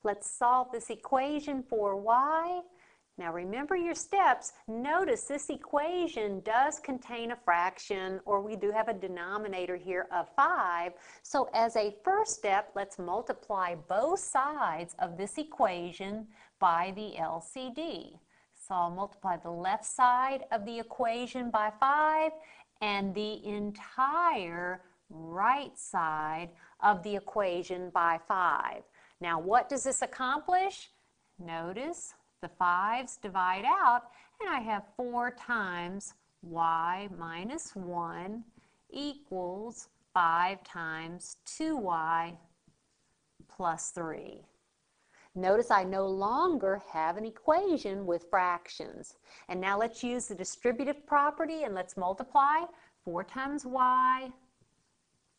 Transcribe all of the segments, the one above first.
Let's solve this equation for y. Now remember your steps. Notice this equation does contain a fraction, or we do have a denominator here of 5. So as a first step, let's multiply both sides of this equation by the LCD. So I'll multiply the left side of the equation by 5 and the entire right side of the equation by 5. Now what does this accomplish? Notice the 5's divide out, and I have 4 times y minus 1 equals 5 times 2y plus 3. Notice I no longer have an equation with fractions. And now let's use the distributive property and let's multiply 4 times y,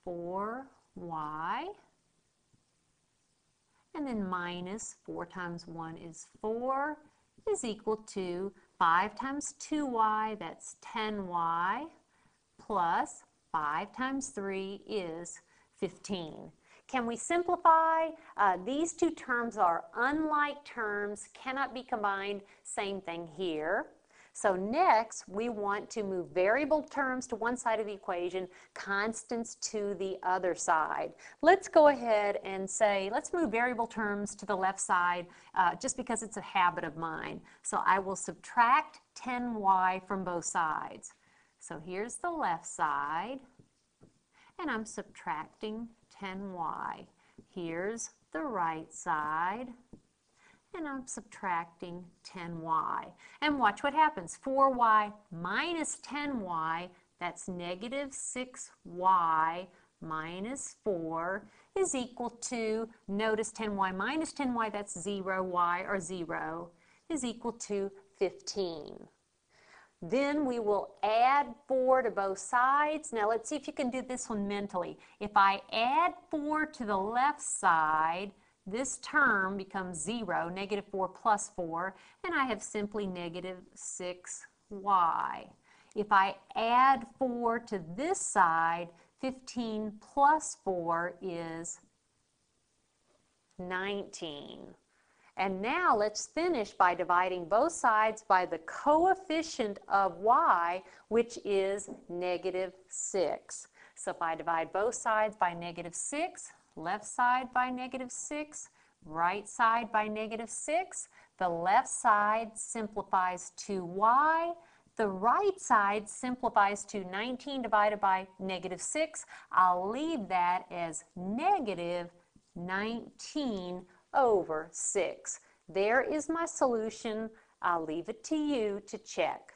4y, and then minus 4 times 1 is 4 is equal to 5 times 2y, that's 10y, plus 5 times 3 is 15. Can we simplify? These two terms are unlike terms, cannot be combined, same thing here. So next, we want to move variable terms to one side of the equation, constants to the other side. Let's go ahead and say, let's move variable terms to the left side just because it's a habit of mine. So I will subtract 10y from both sides. So here's the left side, and I'm subtracting 10y. Here's the right side, and I'm subtracting 10y. And watch what happens. 4y minus 10y, that's negative 6y minus 4 is equal to, notice 10y minus 10y, that's 0y or 0, is equal to 15. Then we will add 4 to both sides. Now let's see if you can do this one mentally. If I add 4 to the left side, this term becomes 0, negative 4 plus 4, and I have simply negative 6y. If I add 4 to this side, 15 plus 4 is 19. And now let's finish by dividing both sides by the coefficient of y, which is negative 6. So if I divide both sides by negative 6, left side by negative 6, right side by negative 6, the left side simplifies to y, the right side simplifies to 19 divided by negative 6. I'll leave that as negative 19 over 6. There is my solution. I'll leave it to you to check.